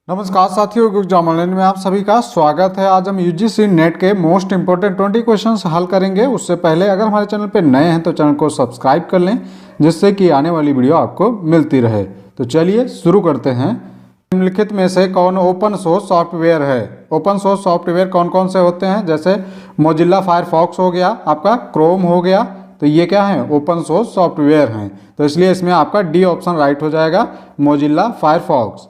नमस्कार साथियों, exam online में आप सभी का स्वागत है। आज हम यूजीसी नेट के मोस्ट इंपोर्टेंट 20 क्वेश्चंस हल करेंगे। उससे पहले अगर हमारे चैनल पर नए हैं तो चैनल को सब्सक्राइब कर लें, जिससे कि आने वाली वीडियो आपको मिलती रहे। तो चलिए शुरू करते हैं। निम्नलिखित में से कौन ओपन सोर्स सॉफ्टवेयर है? ओपन सोर्स सॉफ्टवेयर कौन कौन से होते हैं? जैसे मोजिल्ला फायरफॉक्स हो गया, आपका क्रोम हो गया, तो ये क्या है? ओपन सोर्स सॉफ्टवेयर हैं। तो इसलिए इसमें आपका डी ऑप्शन राइट हो जाएगा, मोजिल्ला फायरफॉक्स।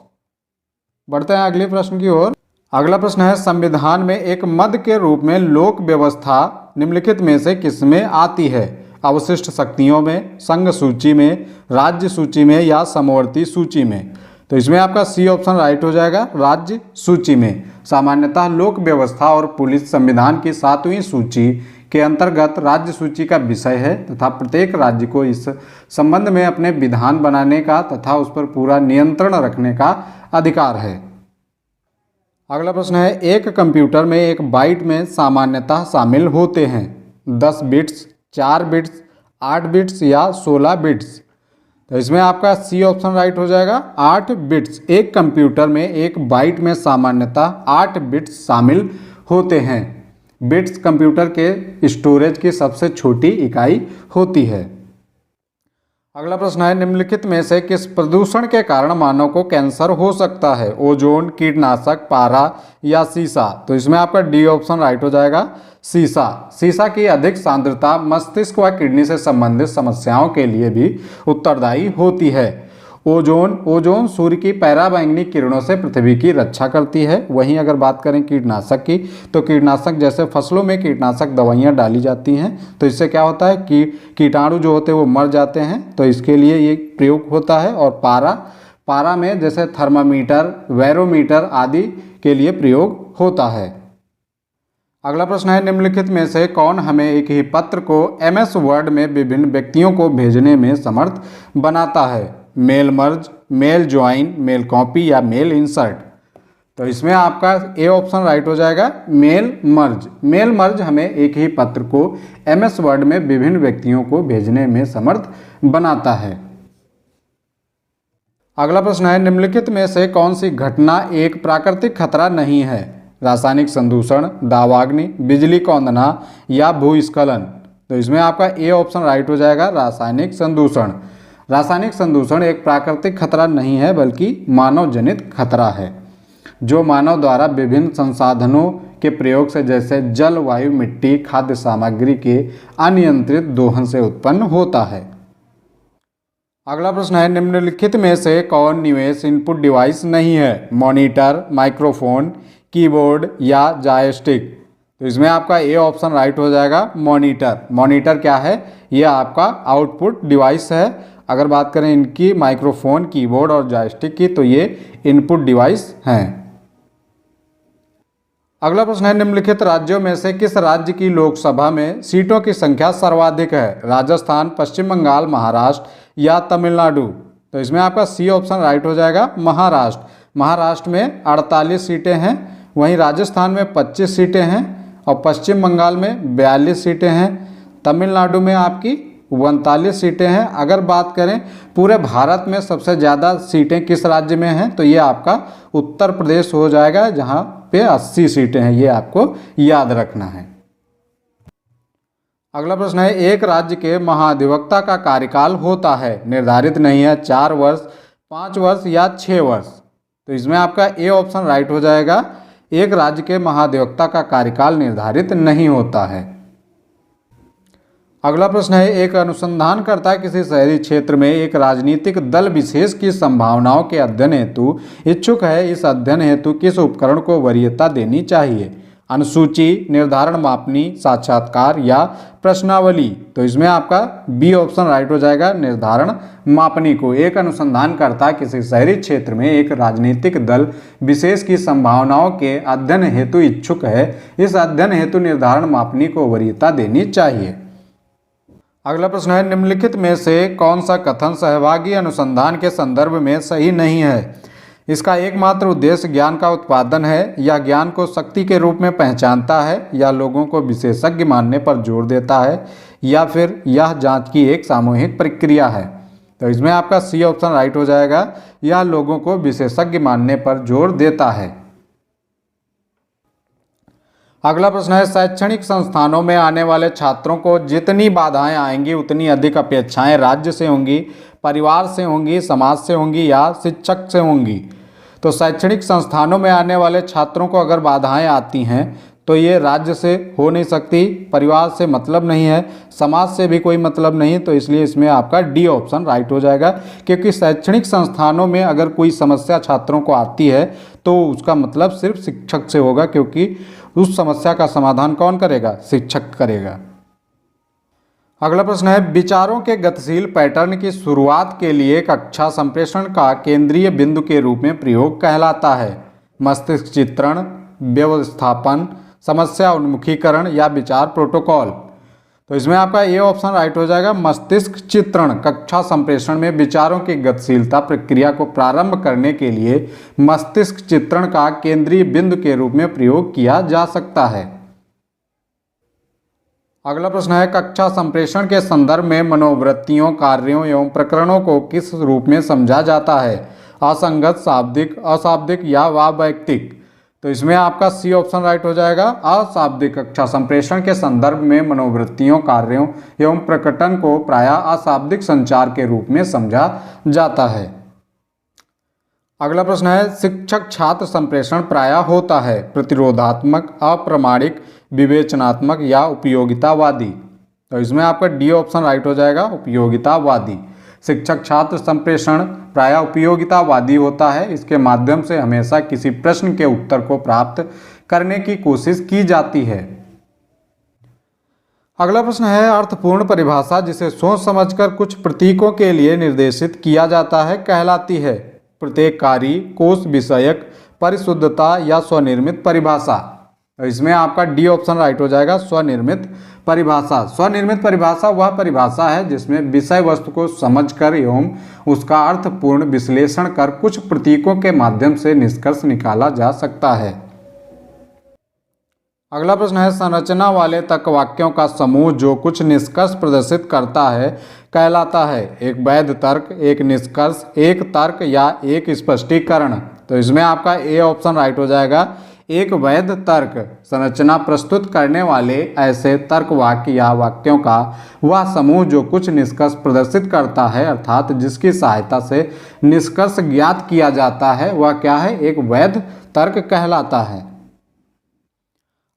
बढ़ते हैं अगले प्रश्न की ओर। अगला प्रश्न है, संविधान में एक मद के रूप में लोक व्यवस्था निम्नलिखित में से किसमें आती है? अवशिष्ट शक्तियों में, संघ सूची में, राज्य सूची में या समवर्ती सूची में? तो इसमें आपका सी ऑप्शन राइट हो जाएगा, राज्य सूची में। सामान्यतः लोक व्यवस्था और पुलिस संविधान की 7वीं सूची के अंतर्गत राज्य सूची का विषय है तथा प्रत्येक राज्य को इस संबंध में अपने विधान बनाने का तथा उस पर पूरा नियंत्रण रखने का अधिकार है। अगला प्रश्न है, एक कंप्यूटर में एक बाइट में सामान्यतः शामिल होते हैं 10 बिट्स, 4 बिट्स, 8 बिट्स या 16 बिट्स? तो इसमें आपका सी ऑप्शन राइट हो जाएगा, 8 बिट्स। एक कंप्यूटर में एक बाइट में सामान्यतः 8 बिट्स शामिल होते हैं। बिट्स कंप्यूटर के स्टोरेज की सबसे छोटी इकाई होती है। अगला प्रश्न है, निम्नलिखित में से किस प्रदूषण के कारण मानव को कैंसर हो सकता है? ओजोन, कीटनाशक, पारा या सीसा? तो इसमें आपका डी ऑप्शन राइट हो जाएगा, सीसा। सीसा की अधिक सांद्रता मस्तिष्क व किडनी से संबंधित समस्याओं के लिए भी उत्तरदायी होती है। ओजोन सूर्य की पराबैंगनी किरणों से पृथ्वी की रक्षा करती है। वहीं अगर बात करें कीटनाशक की, तो कीटनाशक जैसे फसलों में कीटनाशक दवाइयाँ डाली जाती हैं, तो इससे क्या होता है कि कीटाणु जो होते हैं वो मर जाते हैं, तो इसके लिए ये प्रयोग होता है। और पारा में जैसे थर्मामीटर, बैरोमीटर आदि के लिए प्रयोग होता है। अगला प्रश्न है, निम्नलिखित में से कौन हमें एक ही पत्र को MS वर्ड में विभिन्न व्यक्तियों को भेजने में समर्थ बनाता है? Mail merge, mail join, mail copy या मेल इंसर्ट? तो इसमें आपका ए ऑप्शन राइट हो जाएगा, मेल मर्ज। मेल मर्ज हमें एक ही पत्र को MS वर्ड में विभिन्न व्यक्तियों को भेजने में समर्थ बनाता है। अगला प्रश्न है, निम्नलिखित में से कौन सी घटना एक प्राकृतिक खतरा नहीं है? रासायनिक संदूषण, दावाग्नि, बिजली कौंदना या भूस्खलन? तो इसमें आपका ए ऑप्शन राइट हो जाएगा, रासायनिक संदूषण। रासायनिक संदूषण एक प्राकृतिक खतरा नहीं है, बल्कि मानव जनित खतरा है, जो मानव द्वारा विभिन्न संसाधनों के प्रयोग से जैसे जल, वायु, मिट्टी, खाद्य सामग्री के अनियंत्रित दोहन से उत्पन्न होता है। अगला प्रश्न है, निम्नलिखित में से कौन निवेश इनपुट डिवाइस नहीं है? मॉनिटर, माइक्रोफोन, कीबोर्ड या जॉयस्टिक? तो इसमें आपका ए ऑप्शन राइट हो जाएगा, मॉनिटर। मॉनिटर क्या है? ये आपका आउटपुट डिवाइस है। अगर बात करें इनकी माइक्रोफोन, कीबोर्ड और जॉयस्टिक की, तो ये इनपुट डिवाइस हैं। अगला प्रश्न है, निम्नलिखित राज्यों में से किस राज्य की लोकसभा में सीटों की संख्या सर्वाधिक है? राजस्थान, पश्चिम बंगाल, महाराष्ट्र या तमिलनाडु? तो इसमें आपका सी ऑप्शन राइट हो जाएगा, महाराष्ट्र। महाराष्ट्र में 48 सीटें हैं, वहीं राजस्थान में 25 सीटें हैं और पश्चिम बंगाल में 42 सीटें हैं। तमिलनाडु में आपकी 39 सीटें हैं। अगर बात करें पूरे भारत में सबसे ज़्यादा सीटें किस राज्य में हैं, तो ये आपका उत्तर प्रदेश हो जाएगा, जहाँ पे 80 सीटें हैं। ये आपको याद रखना है। अगला प्रश्न है, एक राज्य के महाधिवक्ता का कार्यकाल होता है, निर्धारित नहीं है, 4 वर्ष, 5 वर्ष या 6 वर्ष? तो इसमें आपका ए ऑप्शन राइट हो जाएगा, एक राज्य के महाधिवक्ता का कार्यकाल निर्धारित नहीं होता है। अगला प्रश्न है, एक अनुसंधानकर्ता किसी शहरी क्षेत्र में एक राजनीतिक दल विशेष की संभावनाओं के अध्ययन हेतु इच्छुक है। इस अध्ययन हेतु किस उपकरण को वरीयता देनी चाहिए? अनुसूची, निर्धारण मापनी, साक्षात्कार या प्रश्नावली? तो इसमें आपका बी ऑप्शन राइट हो जाएगा, निर्धारण मापनी को। एक अनुसंधानकर्ता किसी शहरी क्षेत्र में एक राजनीतिक दल विशेष की संभावनाओं के अध्ययन हेतु इच्छुक है। इस अध्ययन हेतु निर्धारण मापनी को वरीयता देनी चाहिए। अगला प्रश्न है, निम्नलिखित में से कौन सा कथन सहभागी अनुसंधान के संदर्भ में सही नहीं है? इसका एकमात्र उद्देश्य ज्ञान का उत्पादन है, या ज्ञान को शक्ति के रूप में पहचानता है, या लोगों को विशेषज्ञ मानने पर जोर देता है, या फिर यह जांच की एक सामूहिक प्रक्रिया है? तो इसमें आपका सी ऑप्शन राइट हो जाएगा। यह लोगों को विशेषज्ञ मानने पर जोर देता है। अगला प्रश्न है, शैक्षणिक संस्थानों में आने वाले छात्रों को जितनी बाधाएं आएंगी उतनी अधिक अपेक्षाएं राज्य से होंगी, परिवार से होंगी, समाज से होंगी या शिक्षक से होंगी। तो शैक्षणिक संस्थानों में आने वाले छात्रों को अगर बाधाएं आती हैं तो ये राज्य से हो नहीं सकती, परिवार से मतलब नहीं है, समाज से भी कोई मतलब नहीं, तो इसलिए इसमें आपका डी ऑप्शन राइट हो जाएगा। क्योंकि शैक्षणिक संस्थानों में अगर कोई समस्या छात्रों को आती है तो उसका मतलब सिर्फ शिक्षक से होगा, क्योंकि उस समस्या का समाधान कौन करेगा? शिक्षक करेगा। अगला प्रश्न है, विचारों के गतिशील पैटर्न की शुरुआत के लिए कक्षा संप्रेषण का केंद्रीय बिंदु के रूप में प्रयोग कहलाता है? मस्तिष्क चित्रण, व्यवस्थापन, समस्या उन्मुखीकरण या विचार प्रोटोकॉल। तो इसमें आपका ए ऑप्शन राइट हो जाएगा। मस्तिष्क चित्रण कक्षा संप्रेषण में विचारों की गतिशीलता प्रक्रिया को प्रारंभ करने के लिए मस्तिष्क चित्रण का केंद्रीय बिंदु के रूप में प्रयोग किया जा सकता है। अगला प्रश्न है, कक्षा संप्रेषण के संदर्भ में मनोवृत्तियों, कार्यों एवं प्रकरणों को किस रूप में समझा जाता है? असंगत, शाब्दिक, अशाब्दिक या अवैयक्तिक। तो इसमें आपका सी ऑप्शन राइट हो जाएगा। अशाब्दिक कक्षा संप्रेषण के संदर्भ में मनोवृत्तियों, कार्यों एवं प्रकटन को प्रायः अशाब्दिक संचार के रूप में समझा जाता है। अगला प्रश्न है, शिक्षक छात्र संप्रेषण प्रायः होता है प्रतिरोधात्मक, अप्रामाणिक, विवेचनात्मक या उपयोगितावादी। तो इसमें आपका डी ऑप्शन राइट हो जाएगा, उपयोगितावादी। शिक्षक छात्र संप्रेषण प्रायः उपयोगितावादी होता है। इसके माध्यम से हमेशा किसी प्रश्न के उत्तर को प्राप्त करने की कोशिश की जाती है। अगला प्रश्न है, अर्थपूर्ण परिभाषा जिसे सोच समझकर कुछ प्रतीकों के लिए निर्देशित किया जाता है कहलाती है? प्रत्येककारी, कोश विषयक, परिशुद्धता या स्वनिर्मित परिभाषा। तो इसमें आपका डी ऑप्शन राइट हो जाएगा, स्वनिर्मित परिभाषा। स्वनिर्मित परिभाषा वह परिभाषा है जिसमें विषय वस्तु को समझकर एवं उसका अर्थपूर्ण विश्लेषण कर कुछ प्रतीकों के माध्यम से निष्कर्ष निकाला जा सकता है। अगला प्रश्न है, संरचना वाले तर्क वाक्यों का समूह जो कुछ निष्कर्ष प्रदर्शित करता है कहलाता है? एक वैध तर्क, एक निष्कर्ष, एक तर्क या एक स्पष्टीकरण। तो इसमें आपका ए ऑप्शन राइट हो जाएगा, एक वैध तर्क। संरचना प्रस्तुत करने वाले ऐसे तर्क वाक्य या वाक्यों का वह समूह जो कुछ निष्कर्ष प्रदर्शित करता है, अर्थात जिसकी सहायता से निष्कर्ष ज्ञात किया जाता है, वह क्या है? एक वैध तर्क कहलाता है।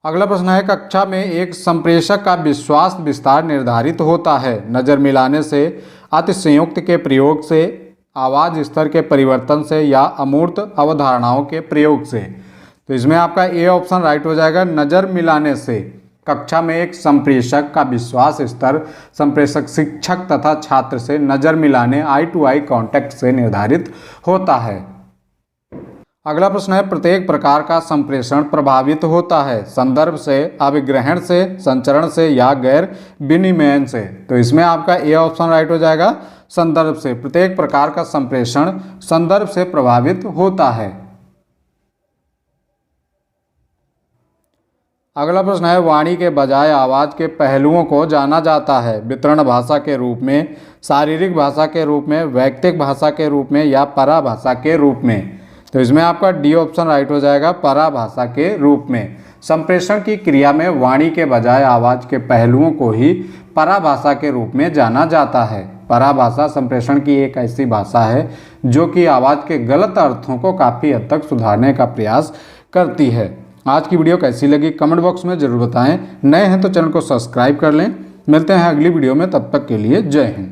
अगला प्रश्न है, कक्षा में एक संप्रेषक का विश्वास विस्तार निर्धारित होता है नज़र मिलाने से, अतिशयोक्ति के प्रयोग से, आवाज़ स्तर के परिवर्तन से या अमूर्त अवधारणाओं के प्रयोग से। तो इसमें आपका ए ऑप्शन राइट हो जाएगा, नज़र मिलाने से। कक्षा में एक संप्रेषक का विश्वास स्तर संप्रेषक शिक्षक तथा छात्र से नज़र मिलाने, आई टू आई कांटेक्ट से निर्धारित होता है। अगला प्रश्न है, प्रत्येक प्रकार का संप्रेषण प्रभावित होता है संदर्भ से, अभिग्रहण से, संचरण से या गैर विनिमयन से। तो इसमें आपका ए ऑप्शन राइट हो जाएगा, संदर्भ से। प्रत्येक प्रकार का संप्रेषण संदर्भ से प्रभावित होता है। अगला प्रश्न है, वाणी के बजाय आवाज़ के पहलुओं को जाना जाता है वितरण भाषा के रूप में, शारीरिक भाषा के रूप में, वैयक्तिक भाषा के रूप में या पराभाषा के रूप में। तो इसमें आपका डी ऑप्शन राइट हो जाएगा, पराभाषा के रूप में। संप्रेषण की क्रिया में वाणी के बजाय आवाज़ के पहलुओं को ही पराभाषा के रूप में जाना जाता है। पराभाषा संप्रेषण की एक ऐसी भाषा है जो कि आवाज़ के गलत अर्थों को काफ़ी हद तक सुधारने का प्रयास करती है। आज की वीडियो कैसी लगी कमेंट बॉक्स में ज़रूर बताएं। नए हैं तो चैनल को सब्सक्राइब कर लें। मिलते हैं अगली वीडियो में, तब तक के लिए जय हिंद।